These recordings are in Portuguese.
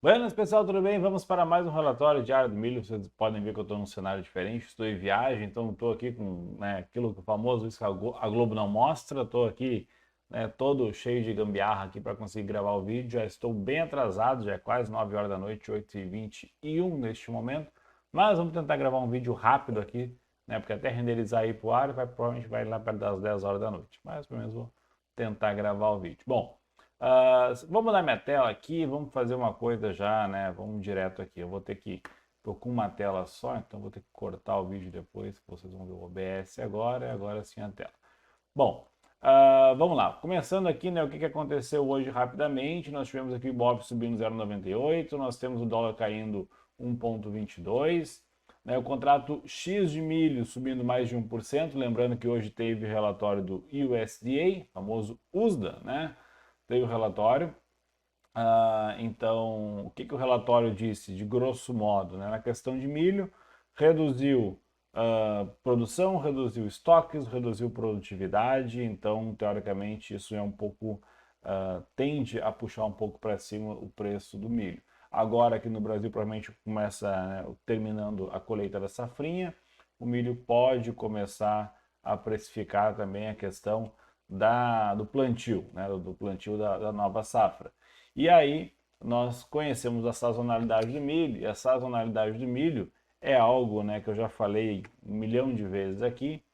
Buenas pessoal, tudo bem? Vamos para mais um relatório diário do milho. Vocês podem ver que eu estou num cenário diferente, estou em viagem, então estou aqui com aquilo que o famoso isso que a Globo não mostra. Estou aqui todo cheio de gambiarra aqui para conseguir gravar o vídeo. Já estou bem atrasado, já é quase 9 horas da noite, 8h21 neste momento. Mas vamos tentar gravar um vídeo rápido aqui, porque até renderizar aí para o ar provavelmente vai lá perto das 10 horas da noite. Mas pelo menos vou tentar gravar o vídeo. Bom. Vou mudar minha tela aqui, vamos fazer uma coisa já, né? Vamos direto aqui. Eu vou ter que. Tô com uma tela só, então vou ter que cortar o vídeo depois, que vocês vão ver o OBS agora, e agora sim a tela. Bom, vamos lá. Começando aqui, né? O que aconteceu hoje rapidamente? Nós tivemos aqui o Ibovespa subindo 0,98, nós temos o dólar caindo 1,22, né? O contrato X de milho subindo mais de 1%, lembrando que hoje teve relatório do USDA, famoso USDA, né? Teve o relatório. Então, o que o relatório disse, de grosso modo, né? Na questão de milho, reduziu produção, reduziu estoques, reduziu produtividade, então, teoricamente, isso é um pouco, tende a puxar um pouco para cima o preço do milho. Agora, aqui no Brasil, provavelmente começa, né, terminando a colheita da safrinha, o milho pode começar a precificar também a questão do plantio, né, do plantio da nova safra. E aí nós conhecemos a sazonalidade do milho, e a sazonalidade do milho é algo, né, que eu já falei 1 milhão de vezes aqui,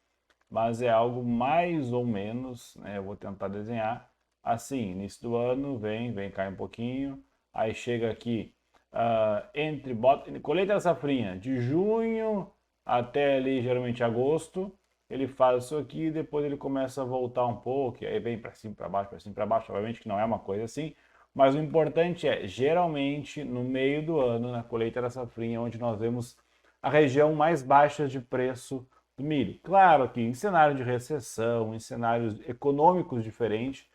mas é algo mais ou menos, né, eu vou tentar desenhar assim, início do ano, vem cai um pouquinho, aí chega aqui colheita da safrinha, de junho até ali geralmente agosto, ele faz isso aqui, depois ele começa a voltar um pouco, e aí vem para cima, para cima, para baixo, obviamente que não é uma coisa assim, mas o importante é, geralmente, no meio do ano, na colheita da safrinha, onde nós vemos a região mais baixa de preço do milho. Claro que em cenário de recessão, em cenários econômicos diferentes,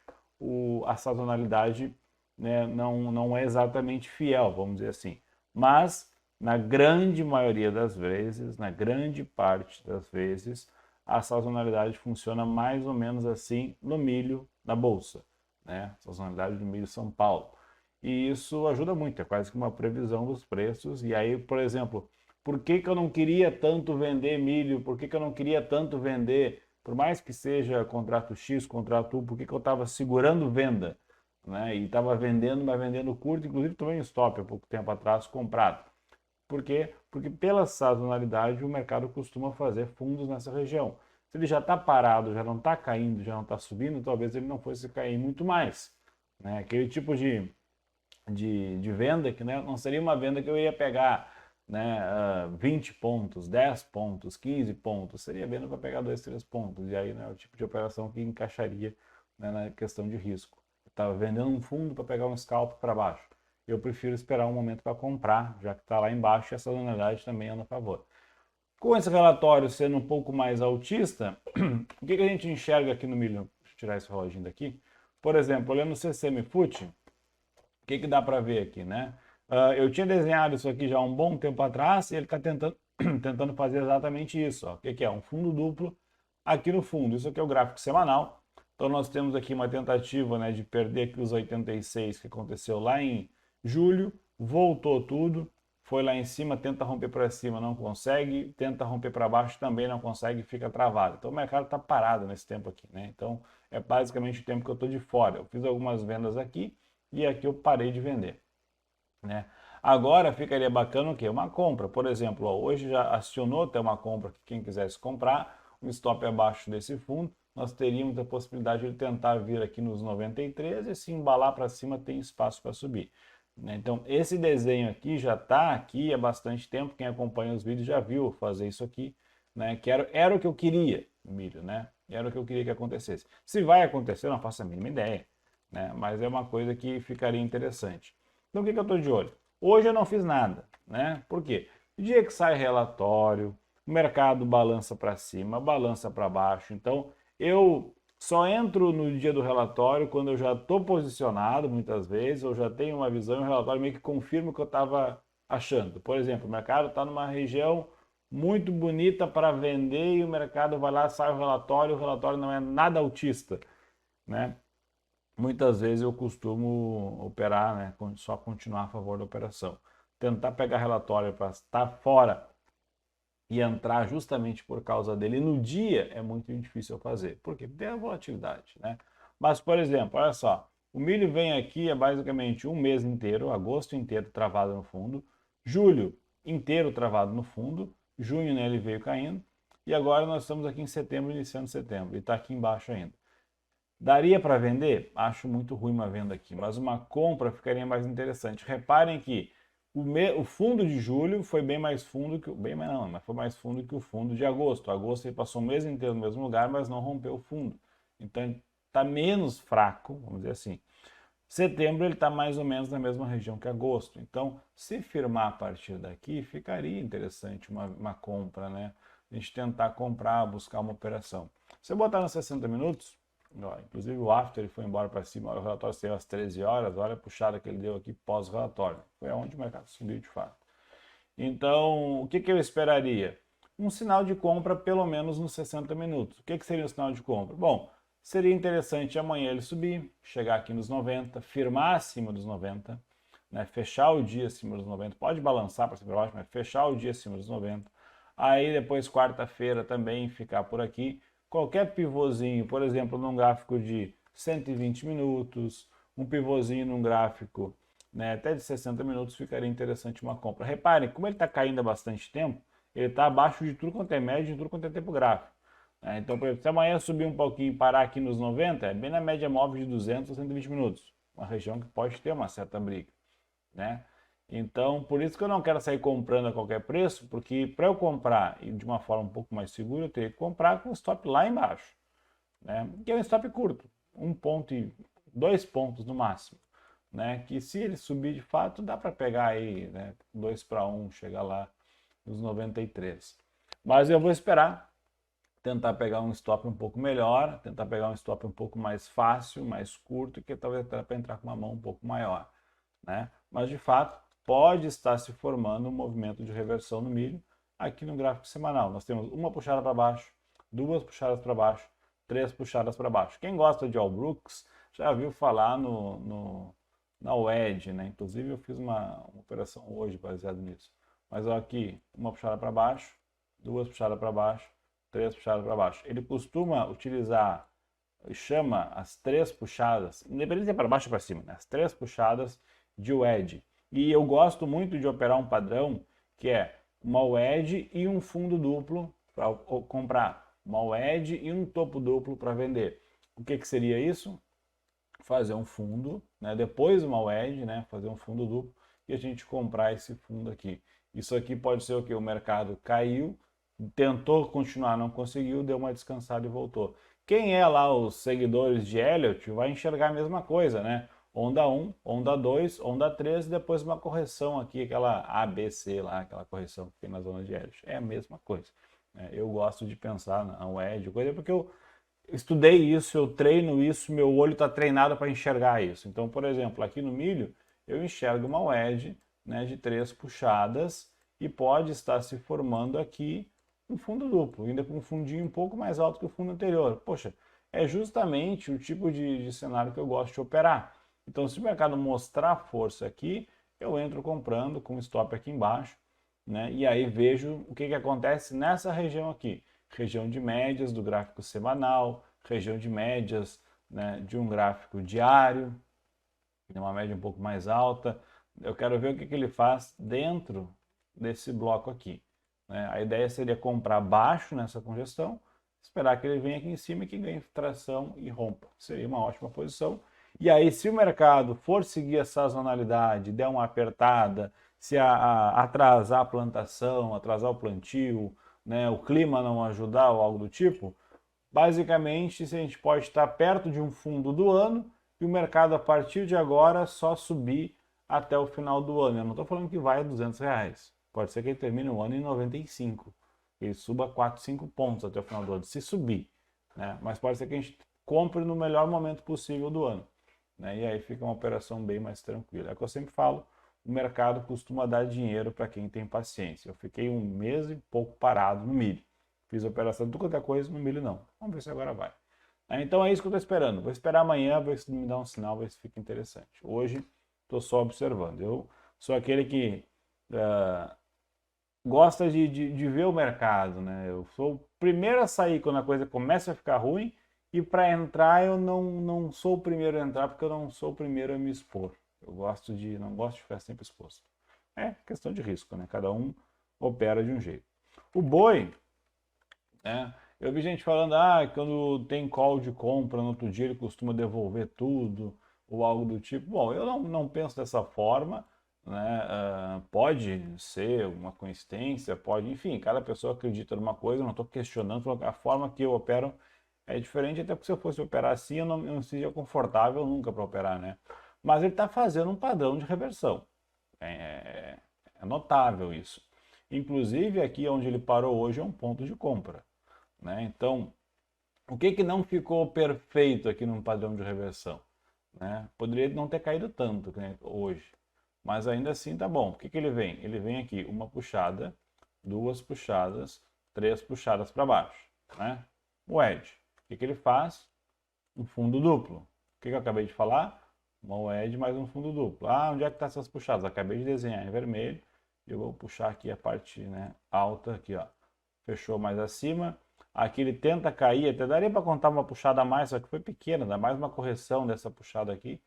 a sazonalidade, né, não é exatamente fiel, vamos dizer assim. Mas, na grande maioria das vezes, na grande parte das vezes, a sazonalidade funciona mais ou menos assim no milho, na bolsa, né? Sazonalidade do milho São Paulo. E isso ajuda muito, é quase que uma previsão dos preços. E aí, por exemplo, por que eu não queria tanto vender milho? Por que eu não queria tanto vender? Por mais que seja contrato X, contrato Y, por que eu estava segurando venda? Né? E estava vendendo, mas vendendo curto, inclusive tomei um stop há pouco tempo atrás comprado. Por quê? Porque pela sazonalidade o mercado costuma fazer fundos nessa região. Se ele já está parado, já não está caindo, já não está subindo, talvez ele não fosse cair muito mais. Né? Aquele tipo de venda que, né, não seria uma venda que eu ia pegar, né, 20 pontos, 10 pontos, 15 pontos, seria venda para pegar 2, 3 pontos. E aí, né, é o tipo de operação que encaixaria, né, na questão de risco. Eu estava vendendo um fundo para pegar um scalp para baixo. Eu prefiro esperar um momento para comprar, já que está lá embaixo e essa sazonalidade também anda a favor. Com esse relatório sendo um pouco mais altista, o que a gente enxerga aqui no milho? Deixa eu tirar esse reloginho daqui. Por exemplo, olhando o CCM Foot, o que dá para ver aqui, né? Eu tinha desenhado isso aqui já há um bom tempo atrás e ele está tentando, tentando fazer exatamente isso. Ó. O que é? Um fundo duplo aqui no fundo. Isso aqui é o gráfico semanal. Então nós temos aqui uma tentativa, né, de perder aqui os 86 que aconteceu lá em julho, voltou tudo, foi lá em cima, tenta romper para cima, não consegue, tenta romper para baixo, também não consegue, fica travado. Então o mercado está parado nesse tempo aqui, né? Então é basicamente o tempo que eu estou de fora. Eu fiz algumas vendas aqui, e aqui eu parei de vender, né? Agora ficaria bacana o quê? Uma compra, por exemplo, ó, hoje já acionou até uma compra que quem quisesse comprar, um stop abaixo desse fundo, nós teríamos a possibilidade de tentar vir aqui nos 93 e se embalar para cima tem espaço para subir, né? Então esse desenho aqui já está aqui há bastante tempo, quem acompanha os vídeos já viu fazer isso aqui, né? Que era o que eu queria, milho, né? Era o que eu queria que acontecesse. Se vai acontecer, eu não faço a mínima ideia, né? Mas é uma coisa que ficaria interessante. Então, o que eu estou de olho? Hoje eu não fiz nada, né? Por quê? O dia que sai relatório, o mercado balança para cima, balança para baixo. Então, eu só entro no dia do relatório quando eu já estou posicionado, muitas vezes, eu já tenho uma visão e o relatório meio que confirma o que eu estava achando. Por exemplo, o mercado está numa região muito bonita para vender e o mercado vai lá, sai o relatório não é nada altista, né? muitas vezes eu costumo operar, né, só continuar a favor da operação. Tentar pegar relatório para estar fora e entrar justamente por causa dele no dia é muito difícil eu fazer. Por quê? Porque tem a volatilidade, né? Mas, por exemplo, olha só, o milho vem aqui é basicamente um mês inteiro, agosto inteiro travado no fundo, julho inteiro travado no fundo, junho né, ele veio caindo, e agora nós estamos aqui em setembro, iniciando setembro, e está aqui embaixo ainda. Daria para vender? Acho muito ruim uma venda aqui, mas uma compra ficaria mais interessante. Reparem que o fundo de julho foi bem mais fundo que bem mais não, mas foi mais fundo que o fundo de agosto. Agosto ele passou o mês inteiro no mesmo lugar, mas não rompeu o fundo. Então está menos fraco, vamos dizer assim. Setembro ele está mais ou menos na mesma região que agosto. Então, se firmar a partir daqui, ficaria interessante uma compra, né? A gente tentar comprar, buscar uma operação. Se eu botar nos 60 minutos, ó, inclusive o after ele foi embora para cima, o relatório saiu às 13 horas, olha a puxada que ele deu aqui pós-relatório. Foi aonde o mercado subiu de fato. Então, o que eu esperaria? Um sinal de compra pelo menos nos 60 minutos. O que seria um sinal de compra? Bom, seria interessante amanhã ele subir, chegar aqui nos 90, firmar acima dos 90, né? Fechar o dia acima dos 90. Pode balançar para cima e para baixo, mas fechar o dia acima dos 90. Aí depois quarta-feira também ficar por aqui. Qualquer pivôzinho, por exemplo, num gráfico de 120 minutos, um pivôzinho num gráfico, né, até de 60 minutos, ficaria interessante uma compra. Reparem, como ele está caindo há bastante tempo, ele está abaixo de tudo quanto é média, de tudo quanto é tempo gráfico. Então, por exemplo, se amanhã subir um pouquinho e parar aqui nos 90, é bem na média móvel de 200 a 120 minutos. Uma região que pode ter uma certa briga, né? Então, por isso que eu não quero sair comprando a qualquer preço, porque para eu comprar e de uma forma um pouco mais segura, eu teria que comprar com stop lá embaixo, né? Que é um stop curto, 1 ponto e 2 pontos no máximo, né? Que se ele subir de fato, dá para pegar aí, né? 2 para 1, chegar lá nos 93. Mas eu vou esperar, tentar pegar um stop um pouco melhor, tentar pegar um stop um pouco mais fácil, mais curto, que talvez até para entrar com uma mão um pouco maior, né? Mas de fato pode estar se formando um movimento de reversão no milho aqui no gráfico semanal. Nós temos uma puxada para baixo, duas puxadas para baixo, três puxadas para baixo. Quem gosta de All Brooks já viu falar na WED, né? Inclusive eu fiz uma operação hoje baseada nisso. Mas ó, aqui, uma puxada para baixo, duas puxadas para baixo, três puxadas para baixo. Ele costuma utilizar, chama as três puxadas, independente se é para baixo ou para cima, né? As três puxadas de WED. E eu gosto muito de operar um padrão que é uma WED e um fundo duplo para comprar, uma WED e um topo duplo para vender. O que seria isso? Fazer um fundo, né? Depois uma WED, né? Fazer um fundo duplo e a gente comprar esse fundo aqui. Isso aqui pode ser o que? O mercado caiu, tentou continuar, não conseguiu, deu uma descansada e voltou. Quem é lá os seguidores de Elliott vai enxergar a mesma coisa, né? Onda 1, onda 2, onda 3 e depois uma correção aqui, aquela ABC lá, aquela correção que tem na zona de Elliott. É a mesma coisa, né? Eu gosto de pensar na WED, coisa porque eu estudei isso, eu treino isso, meu olho está treinado para enxergar isso. Então, por exemplo, aqui no milho, eu enxergo uma wedge, né, de 3 puxadas e pode estar se formando aqui um fundo duplo, ainda com um fundinho um pouco mais alto que o fundo anterior. Poxa, é justamente o tipo de cenário que eu gosto de operar. Então, se o mercado mostrar força aqui, eu entro comprando com stop aqui embaixo, né, e aí vejo o que acontece nessa região aqui. Região de médias do gráfico semanal, região de médias, né, de um gráfico diário, uma média um pouco mais alta. Eu quero ver o que ele faz dentro desse bloco aqui, né? A ideia seria comprar baixo nessa congestão, esperar que ele venha aqui em cima e que ganhe tração e rompa. Seria uma ótima posição. E aí, se o mercado for seguir a sazonalidade, der uma apertada, se atrasar a plantação, atrasar o plantio, né, o clima não ajudar ou algo do tipo, basicamente a gente pode estar perto de um fundo do ano e o mercado a partir de agora só subir até o final do ano. Eu não estou falando que vai a R$ 200. Pode ser que ele termine o ano em 95. Ele suba 4, 5 pontos até o final do ano, se subir, né? Mas pode ser que a gente compre no melhor momento possível do ano, né? E aí fica uma operação bem mais tranquila. É o que eu sempre falo, o mercado costuma dar dinheiro para quem tem paciência. Eu fiquei um mês e pouco parado no milho. Fiz operação de tudo quanto é coisa, no milho não. Vamos ver se agora vai. Então é isso que eu estou esperando. Vou esperar amanhã, ver se me dá um sinal, ver se fica interessante. Hoje estou só observando. Eu sou aquele que gosta de ver o mercado, né? Eu sou o primeiro a sair quando a coisa começa a ficar ruim e para entrar eu não sou o primeiro a entrar porque eu não sou o primeiro a me expor. Não gosto de ficar sempre exposto. É questão de risco, né? Cada um opera de um jeito. O boi, né? Eu vi gente falando, quando tem call de compra no outro dia ele costuma devolver tudo ou algo do tipo. Bom, eu não penso dessa forma, né? Pode ser uma coincidência, pode, enfim, cada pessoa acredita numa coisa, eu não estou questionando, a forma que eu opero é diferente, até porque se eu fosse operar assim, eu não seria confortável nunca para operar, né? Mas ele está fazendo um padrão de reversão. É notável isso. Inclusive, aqui onde ele parou hoje é um ponto de compra, né? Então, o que não ficou perfeito aqui no padrão de reversão? Né? Poderia não ter caído tanto, né, hoje, mas ainda assim tá bom. O que ele vem? Ele vem aqui uma puxada, duas puxadas, três puxadas para baixo, né? O Edge, o que ele faz? Um fundo duplo. O que eu acabei de falar? Uma Edge mais um fundo duplo. Onde é que tá essas puxadas? Acabei de desenhar em vermelho. Eu vou puxar aqui a parte, né, alta aqui, ó. Fechou mais acima. Aqui ele tenta cair, até daria para contar uma puxada a mais, só que foi pequena, dá mais uma correção dessa puxada aqui.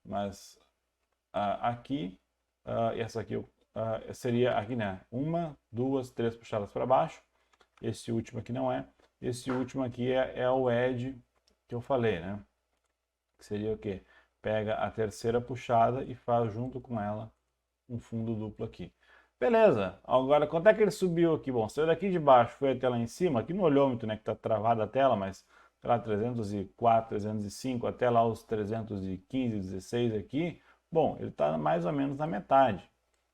Mas aqui, essa aqui seria aqui, né? Uma, duas, três puxadas para baixo. Esse último aqui não é. Esse último aqui é o edge que eu falei, né? Que seria o quê? Pega a terceira puxada e faz junto com ela um fundo duplo aqui. Beleza, agora quanto é que ele subiu aqui? Bom, saiu daqui de baixo, foi até lá em cima, aqui no olhômetro, né, que está travada a tela, mas lá 304, 305, até lá os 315, 16 aqui. Bom, ele está mais ou menos na metade,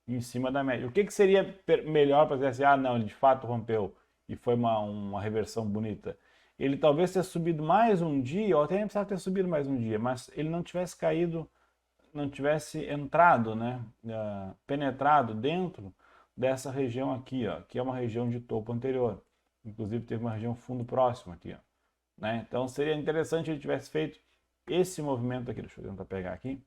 em cima da média. O que seria melhor para dizer assim, não, ele de fato rompeu e foi uma reversão bonita? Ele talvez tenha subido mais um dia, ou até nem precisava ter subido mais um dia, mas ele não tivesse caído, não tivesse entrado, né, penetrado dentro dessa região aqui, ó, que é uma região de topo anterior. Inclusive teve uma região fundo próximo aqui, ó, né? Então seria interessante se ele tivesse feito esse movimento aqui. Deixa eu tentar pegar aqui.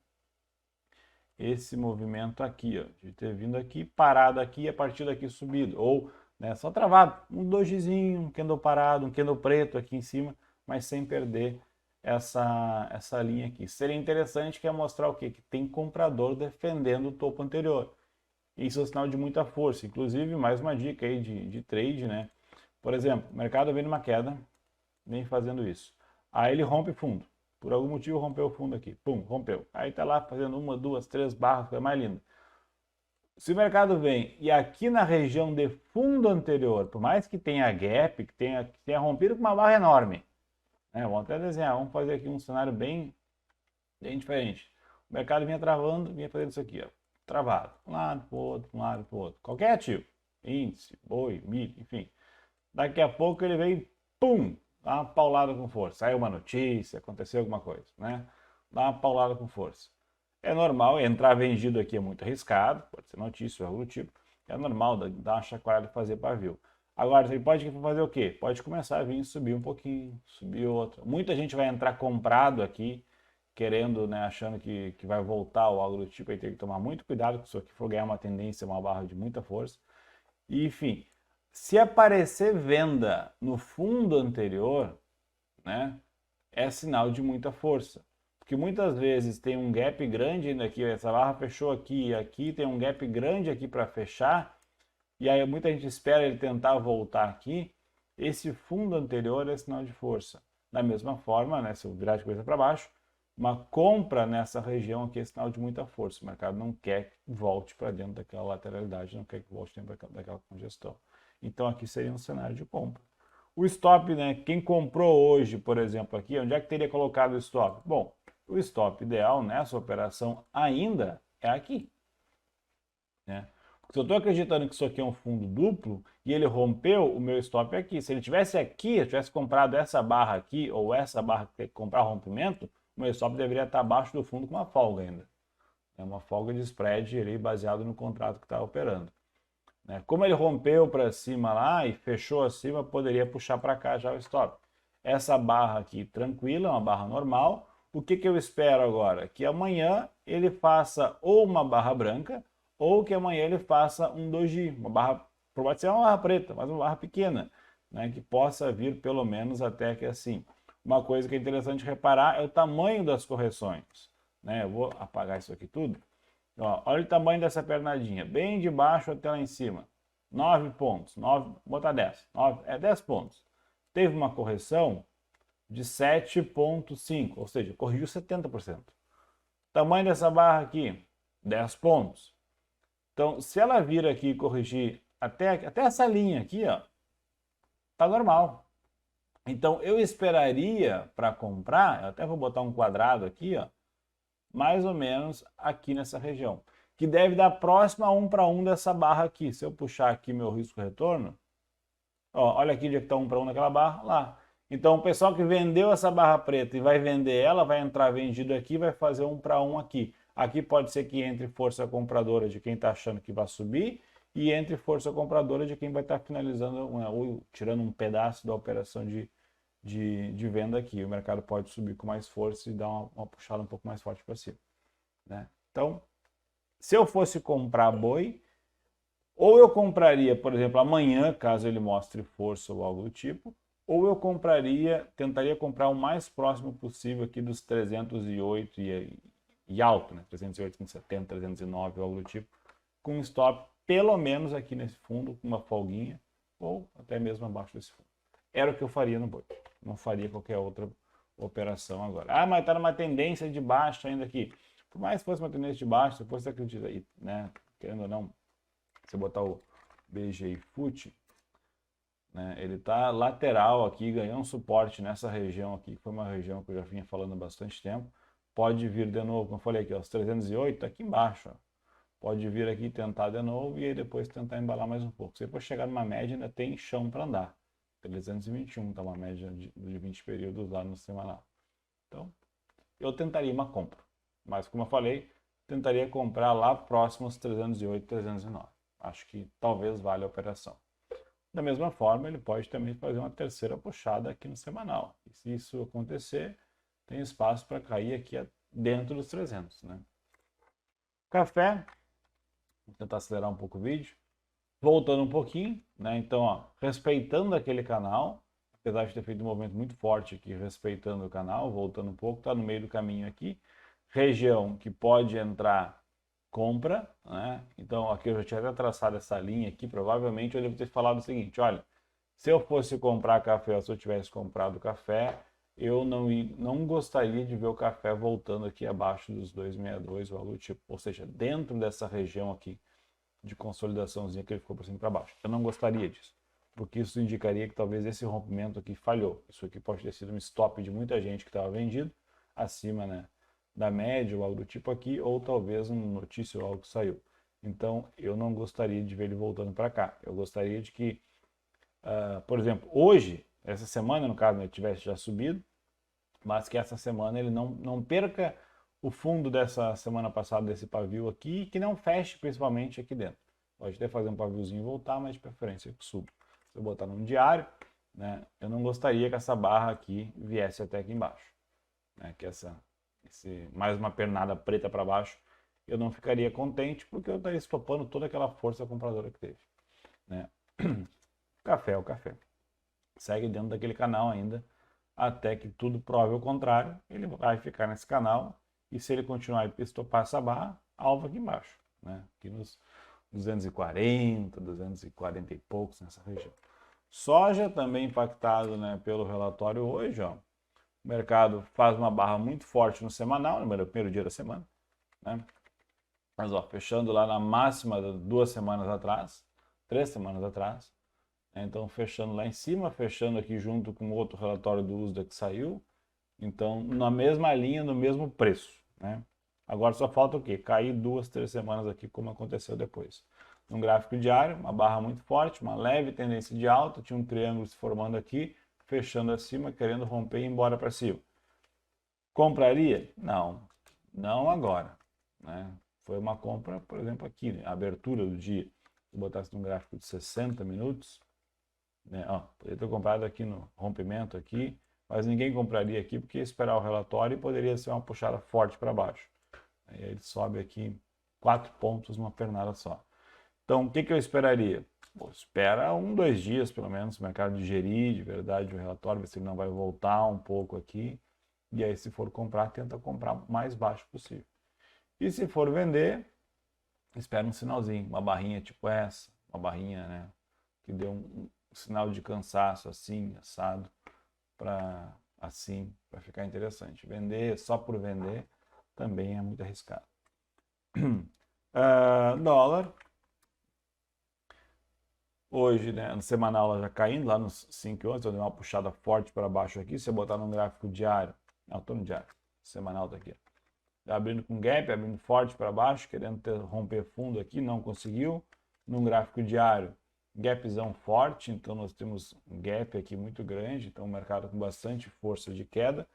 Esse movimento aqui, ó, de ter vindo aqui, parado aqui e a partir daqui subido. Ou, né, só travado, um dojizinho, um candle parado, um candle preto aqui em cima, mas sem perder essa linha aqui. Seria interessante que é mostrar o quê? Que tem comprador defendendo o topo anterior. Isso é um sinal de muita força. Inclusive, mais uma dica aí de trade, né? Por exemplo, o mercado vem numa queda, vem fazendo isso. Aí ele rompe fundo. Por algum motivo rompeu o fundo aqui. Pum, rompeu. Aí tá lá fazendo uma, duas, três barras, coisa mais linda. Se o mercado vem e aqui na região de fundo anterior, por mais que tenha gap, que tenha rompido com uma barra enorme, né? Vamos até desenhar, vamos fazer aqui um cenário bem diferente. O mercado vinha travando, vinha fazendo isso aqui, ó, travado, um lado para o outro, um lado para o outro. Qualquer ativo, índice, boi, milho, enfim. Daqui a pouco ele veio, pum, dá uma paulada com força. Saiu uma notícia, aconteceu alguma coisa, né? Dá uma paulada com força. É normal, entrar vendido aqui é muito arriscado, pode ser notícia ou algo do tipo. É normal dar uma chacoalhada e fazer pavio. Agora, ele pode fazer o quê? Pode começar a vir subir um pouquinho, subir outro. Muita gente vai entrar comprado aqui, querendo, né, achando que vai voltar ou algo do tipo. Aí tem que tomar muito cuidado, porque se aqui for ganhar uma tendência, uma barra de muita força. E, enfim, se aparecer venda no fundo anterior, né, é sinal de muita força. Porque muitas vezes tem um gap grande ainda aqui, essa barra fechou aqui e aqui tem um gap grande aqui para fechar, e aí muita gente espera ele tentar voltar aqui. Esse fundo anterior é sinal de força. Da mesma forma, né, se eu virar de cabeça para baixo, uma compra nessa região aqui é sinal de muita força. O mercado não quer que volte para dentro daquela lateralidade, não quer que volte dentro daquela congestão. Então aqui seria um cenário de compra. O stop, né? Quem comprou hoje, por exemplo, aqui, onde é que teria colocado o stop? Bom, o stop ideal nessa operação ainda é aqui, né? Porque se eu estou acreditando que isso aqui é um fundo duplo e ele rompeu, o meu stop é aqui. Se ele tivesse aqui, eu tivesse comprado essa barra aqui ou essa barra que tem que comprar rompimento, o meu stop deveria estar abaixo do fundo com uma folga ainda. É uma folga de spread ali baseado no contrato que está operando. Como ele rompeu para cima lá e fechou acima, poderia puxar para cá já o stop. essa barra aqui tranquila, uma barra normal. O que eu espero agora? Que amanhã ele faça ou uma barra branca, ou que amanhã ele faça um doji, uma barra, pode ser uma barra preta, mas uma barra pequena, né, que possa vir pelo menos até que assim. Uma coisa que é interessante reparar é o tamanho das correções, né? Eu vou apagar isso aqui tudo. Ó, olha o tamanho dessa pernadinha, bem de baixo até lá em cima. 9 pontos, 9, vou botar 10, 10 pontos. Teve uma correção de 7,5, ou seja, corrigiu 70%. Tamanho dessa barra aqui, 10 pontos. Então, se ela vir aqui e corrigir até essa linha aqui, ó, tá normal. Então, eu esperaria para comprar, eu até vou botar um quadrado aqui, ó, mais ou menos aqui nessa região, que deve dar próximo a 1 para 1 dessa barra aqui. Se eu puxar aqui meu risco-retorno, olha aqui onde está 1 para 1 naquela barra, lá. Então, o pessoal que vendeu essa barra preta e vai vender ela, vai entrar vendido aqui, vai fazer 1 para 1 aqui. Aqui pode ser que entre força compradora de quem está achando que vai subir e entre força compradora de quem vai estar finalizando ou tirando um pedaço da operação de venda aqui. O mercado pode subir com mais força e dar uma puxada um pouco mais forte para cima, né? Então, se eu fosse comprar boi, ou eu compraria, por exemplo, amanhã, caso ele mostre força ou algo do tipo, ou eu tentaria comprar o mais próximo possível aqui dos 308 e alto, né? 308, 370, 309 ou algo do tipo, com um stop pelo menos aqui nesse fundo, com uma folguinha, ou até mesmo abaixo desse fundo. Era o que eu faria no boi. Não faria qualquer outra operação agora. Ah, mas está numa tendência de baixa ainda aqui. Por mais que fosse uma tendência de baixa, depois você acredita aí, né? Querendo ou não, se botar o BGI FUT, né, ele está lateral aqui, ganhou um suporte nessa região aqui, que foi uma região que eu já vinha falando há bastante tempo. Pode vir de novo, como eu falei aqui, os 308, tá aqui embaixo. Ó. Pode vir aqui tentar de novo e aí depois tentar embalar mais um pouco. Se depois chegar numa média, ainda tem chão para andar. 321 tá uma média de 20 períodos lá no semanal. Então, eu tentaria uma compra. Mas, como eu falei, tentaria comprar lá próximo aos 308, 309. Acho que talvez valha a operação. Da mesma forma, ele pode também fazer uma terceira puxada aqui no semanal. E se isso acontecer, tem espaço para cair aqui dentro dos 300, né? Café, vou tentar acelerar um pouco o vídeo. Voltando um pouquinho, né? Então, ó, respeitando aquele canal, apesar de ter feito um movimento muito forte aqui, respeitando o canal, voltando um pouco, está no meio do caminho aqui. Região que pode entrar compra, né? Então, aqui eu já tinha até traçado essa linha aqui, provavelmente eu devo ter falado o seguinte, olha, se eu fosse comprar café, ou se eu tivesse comprado café, eu não gostaria de ver o café voltando aqui abaixo dos 262 ou algo do tipo, ou seja, dentro dessa região aqui de consolidaçãozinha que ele ficou por cima e para baixo. Eu não gostaria disso, porque isso indicaria que talvez esse rompimento aqui falhou. Isso aqui pode ter sido um stop de muita gente que estava vendido, acima, né, da média ou algo do tipo aqui, ou talvez uma notícia ou algo que saiu. Então, eu não gostaria de ver ele voltando para cá. Eu gostaria de que, por exemplo, hoje, essa semana, no caso, ele tivesse já subido, mas que essa semana ele não perca o fundo dessa semana passada, desse pavio aqui, e que não feche principalmente aqui dentro. Pode até fazer um paviozinho e voltar, mas de preferência que suba. Se eu botar num diário, né, eu não gostaria que essa barra aqui viesse até aqui embaixo. Né, que mais uma pernada preta para baixo, eu não ficaria contente, porque eu estaria estopando toda aquela força compradora que teve. Né? Café é o café. Segue dentro daquele canal ainda, até que tudo prove o contrário, ele vai ficar nesse canal, e se ele continuar a estopar essa barra, alvo aqui embaixo, né? Aqui nos 240, 240 e poucos nessa região. Soja também impactado, né, pelo relatório hoje, ó. O mercado faz uma barra muito forte no semanal, no primeiro dia da semana, né? Mas ó, fechando lá na máxima de 2 semanas atrás, 3 semanas atrás, então, fechando lá em cima, fechando aqui junto com outro relatório do USDA que saiu. Então, na mesma linha, no mesmo preço, né? Agora só falta o quê? Cair 2, 3 semanas aqui, como aconteceu depois. No gráfico diário, uma barra muito forte, uma leve tendência de alta, tinha um triângulo se formando aqui, fechando acima, querendo romper e ir embora para cima. Compraria? Não, não agora, né? Foi uma compra, por exemplo, aqui, né? A abertura do dia. Se eu botasse num gráfico de 60 minutos, né? Ó, poderia ter comprado aqui no rompimento aqui, mas ninguém compraria aqui porque ia esperar o relatório e poderia ser uma puxada forte para baixo. Aí ele sobe aqui 4 pontos numa pernada só. Então, o que eu esperaria? Pô, espera 2 dias, pelo menos, o mercado digerir de verdade o relatório, ver se ele não vai voltar um pouco aqui. E aí, se for comprar, tenta comprar o mais baixo possível. E se for vender, espera um sinalzinho, uma barrinha tipo essa, uma barrinha, né, que dê um sinal de cansaço assim, assado, para assim, para ficar interessante. Vender só por vender também é muito arriscado. Dólar. Hoje, né, no semanal ela já caindo, lá nos 5,11, eu dei uma puxada forte para baixo aqui. Se eu botar no gráfico diário, não, estou no diário, semanal tá aqui. Tá abrindo com gap, abrindo forte para baixo, querendo romper fundo aqui, não conseguiu. No gráfico diário, gapzão forte, então nós temos um gap aqui muito grande, então o mercado com bastante força de queda.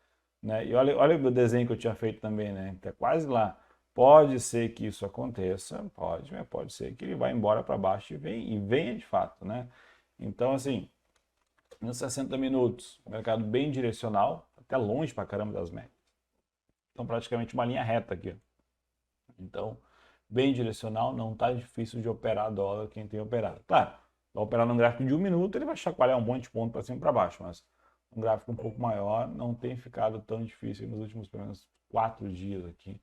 Né? E olha o desenho que eu tinha feito também, né? Está quase lá. Pode ser que isso aconteça, pode, mas pode ser que ele vá embora para baixo e venha de fato, né? Então, assim, nos 60 minutos, mercado bem direcional, até longe para caramba das médias. Então, praticamente uma linha reta aqui. Então, bem direcional, não está difícil de operar dólar quem tem operado. Claro, vai operar num gráfico de 1 minuto, ele vai chacoalhar um monte de ponto para cima e para baixo, mas um gráfico um pouco maior não tem ficado tão difícil nos últimos, pelo menos, 4 dias aqui.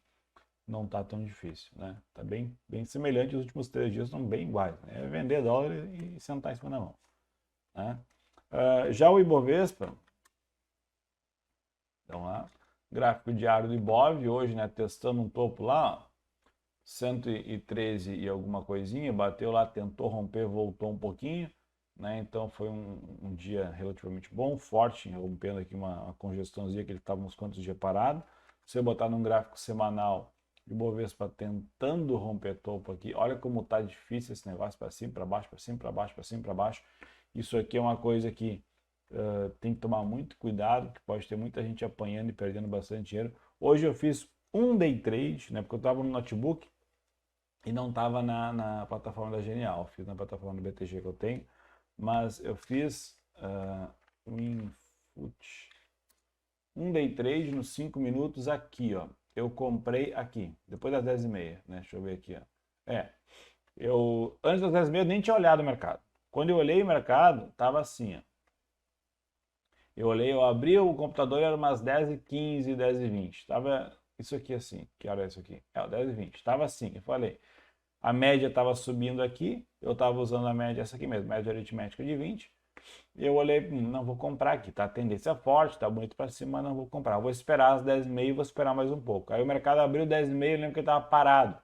Não está tão difícil, né? Está bem semelhante, os últimos 3 dias estão bem iguais, né? É vender dólar e sentar em cima da mão, né? Já o Ibovespa, então lá, gráfico diário do Ibov, hoje, né, testando um topo lá, ó, 113 e alguma coisinha, bateu lá, tentou romper, voltou um pouquinho, né? Então foi um dia relativamente bom, forte, rompendo aqui uma congestãozinha que ele estava uns quantos dias parado. Se você botar num gráfico semanal, o Ibovespa tentando romper topo aqui. Olha como tá difícil esse negócio, para cima, para baixo, para cima, para baixo, para cima, para baixo. Isso aqui é uma coisa que tem que tomar muito cuidado, que pode ter muita gente apanhando e perdendo bastante dinheiro. Hoje eu fiz um day trade, né, porque eu estava no notebook e não estava na plataforma da Genial. Fiz na plataforma do BTG que eu tenho, mas eu fiz um day trade nos 5 minutos aqui, ó. Eu comprei aqui, depois das 10h30, né? Deixa eu ver aqui, ó. Antes das 10h30 eu nem tinha olhado o mercado. Quando eu olhei o mercado, tava assim, ó. Eu abri o computador, era umas 10h15, 10h20. Tava isso aqui assim, que hora é isso aqui? 10h20. Tava assim, eu falei, a média estava subindo aqui, eu estava usando a média essa aqui mesmo, média aritmética de 20. Eu olhei, não vou comprar aqui, tá? A tendência forte, tá bonito para cima, mas não vou comprar. Vou esperar as 10h30 e vou esperar mais um pouco. Aí o mercado abriu 10h30, eu lembro que ele estava parado.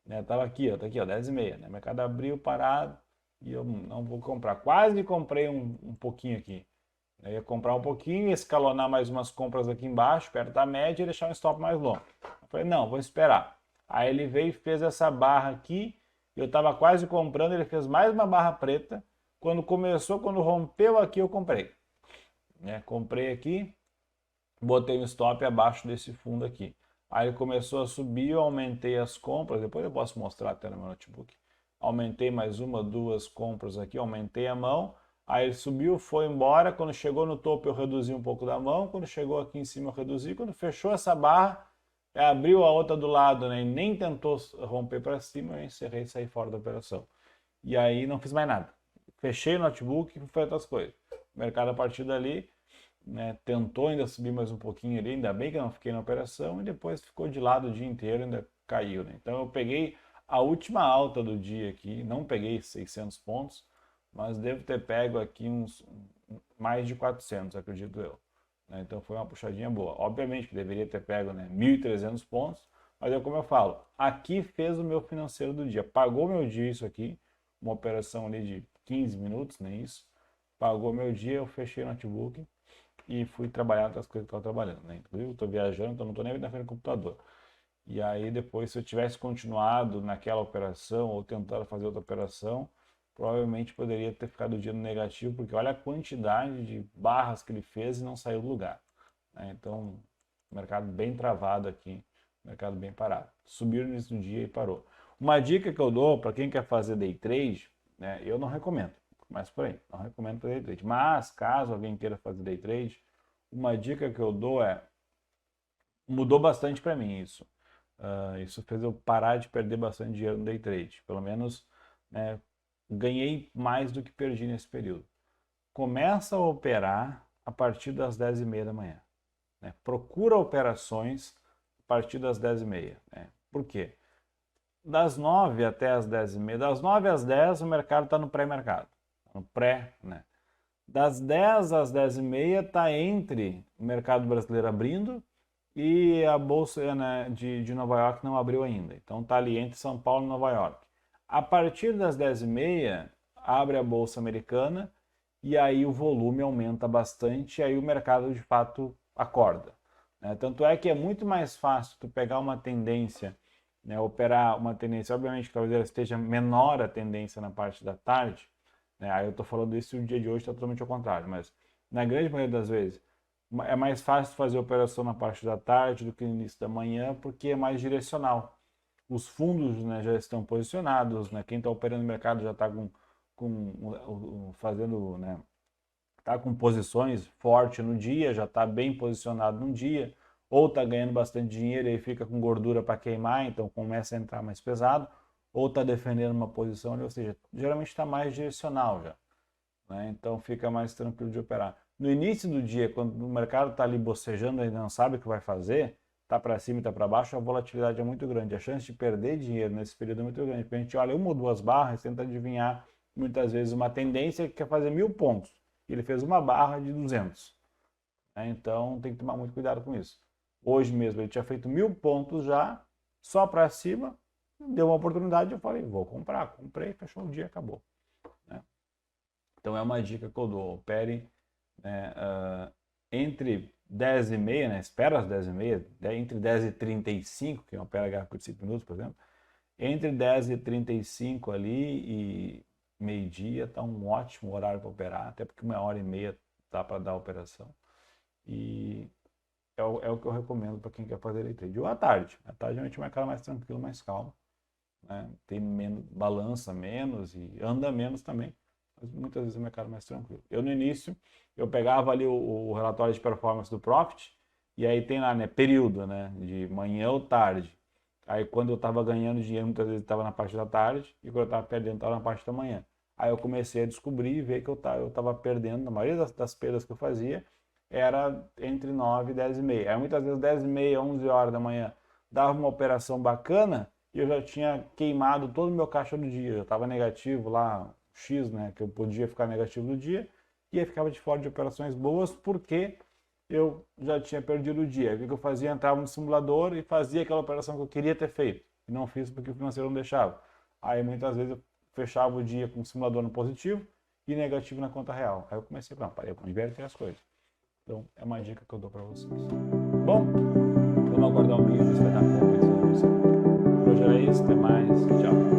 Né? Tava aqui, ó, tá aqui, ó, 10h30. Né? O mercado abriu parado e eu não vou comprar. Quase comprei um pouquinho aqui. Eu ia comprar um pouquinho, escalonar mais umas compras aqui embaixo, perto da média e deixar um stop mais longo. Eu falei, não, vou esperar. Aí ele veio e fez essa barra aqui, eu estava quase comprando, ele fez mais uma barra preta. Quando rompeu aqui, eu comprei. Né? Comprei aqui, botei um stop abaixo desse fundo aqui. Aí ele começou a subir, eu aumentei as compras, depois eu posso mostrar até no meu notebook. Aumentei mais 1, 2 compras aqui, aumentei a mão. Aí ele subiu, foi embora. Quando chegou no topo, eu reduzi um pouco da mão. Quando chegou aqui em cima, eu reduzi. Quando fechou essa barra, abriu a outra do lado, né, e nem tentou romper para cima, eu encerrei e saí fora da operação. E aí não fiz mais nada. Fechei o notebook e fui fazer outras coisas. O mercado a partir dali, né, tentou ainda subir mais um pouquinho ali, ainda bem que eu não fiquei na operação, e depois ficou de lado o dia inteiro, ainda caiu. Né? Então eu peguei a última alta do dia aqui, não peguei 600 pontos, mas devo ter pego aqui uns mais de 400, acredito eu. Então foi uma puxadinha boa. Obviamente que deveria ter pego, né, 1.300 pontos, mas é como eu falo, aqui fez o meu financeiro do dia. Pagou meu dia isso aqui, uma operação ali de 15 minutos, nem isso. Pagou meu dia, eu fechei o notebook e fui trabalhar outras coisas que eu estava trabalhando. Né? Inclusive, eu estou viajando, então não estou nem na frente do computador. E aí depois, se eu tivesse continuado naquela operação ou tentado fazer outra operação, provavelmente poderia ter ficado o dia no negativo, porque olha a quantidade de barras que ele fez e não saiu do lugar. Né? Então, mercado bem travado aqui, mercado bem parado. Subiu no início do dia e parou. Uma dica que eu dou para quem quer fazer day trade, né, eu não recomendo, mas por aí, não recomendo fazer day trade. Mas, caso alguém queira fazer day trade, uma dica que eu dou mudou bastante para mim isso. Isso fez eu parar de perder bastante dinheiro no day trade. Pelo menos, né, ganhei mais do que perdi nesse período. Começa a operar a partir das 10h30 da manhã. Né? Procura operações a partir das 10h30. Né? Por quê? Das 9 até as 10h30, das 9 às 10 o mercado está no pré-mercado. No pré, né? Das 10 às 10h30 está entre o mercado brasileiro abrindo e a bolsa, né, de Nova York não abriu ainda. Então está ali entre São Paulo e Nova York. A partir das 10h30 abre a bolsa americana e aí o volume aumenta bastante e aí o mercado de fato acorda. Né? Tanto é que é muito mais fácil tu pegar uma tendência, né, operar uma tendência, obviamente que talvez ela esteja menor a tendência na parte da tarde, né? Aí eu estou falando isso e o dia de hoje está totalmente ao contrário, mas na grande maioria das vezes é mais fácil fazer operação na parte da tarde do que no início da manhã, porque é mais direcional. Os fundos, né, já estão posicionados, né? Quem está operando no mercado já está fazendo, né, tá com posições fortes no dia, já está bem posicionado no dia, ou está ganhando bastante dinheiro e fica com gordura para queimar, então começa a entrar mais pesado, ou está defendendo uma posição, ou seja, geralmente está mais direcional já, né? Então fica mais tranquilo de operar. No início do dia, quando o mercado está ali bocejando, ainda não sabe o que vai fazer, está para cima e está para baixo, a volatilidade é muito grande. A chance de perder dinheiro nesse período é muito grande, porque a gente olha uma ou duas barras, tenta adivinhar muitas vezes uma tendência que quer fazer 1000 pontos. Ele fez uma barra de 200. Né? Então tem que tomar muito cuidado com isso. Hoje mesmo ele tinha feito 1000 pontos já, só para cima, deu uma oportunidade, eu falei, vou comprar. Comprei, fechou o dia, acabou. Né? Então é uma dica que eu dou. Opere, né, entre 10h30, né, espera as 10h30, entre 10h35, que é uma opera gráfico de 5 minutos, por exemplo, entre 10h35 ali e meio-dia está um ótimo horário para operar, até porque 1h30 dá para dar a operação. E é o que eu recomendo para quem quer fazer day trade. Ou à tarde. À tarde a gente vai ficar mais tranquilo, mais calmo. Né? Tem menos, balança menos e anda menos também. Mas muitas vezes o mercado é mais tranquilo. Eu no início, eu pegava ali o relatório de performance do Profit, e aí tem lá, né, período, né, de manhã ou tarde. Aí quando eu estava ganhando dinheiro, muitas vezes estava na parte da tarde, e quando eu estava perdendo, estava na parte da manhã. Aí eu comecei a descobrir e ver que eu estava perdendo, na maioria das perdas que eu fazia, era entre 9 e 10h30. Aí muitas vezes 10h30, 11 horas da manhã, dava uma operação bacana, e eu já tinha queimado todo o meu caixa do dia. Eu estava negativo lá, X, né, que eu podia ficar negativo no dia, e aí ficava de fora de operações boas, porque eu já tinha perdido o dia. O que eu fazia? Entrava no simulador e fazia aquela operação que eu queria ter feito. E não fiz porque o financeiro não deixava. Aí muitas vezes eu fechava o dia com o simulador no positivo e negativo na conta real. Aí eu comecei a parei para inverter as coisas. Então é uma dica que eu dou para vocês. Bom, vamos aguardar um vídeo, se vai dar conta disso. Por hoje era isso, até mais, tchau.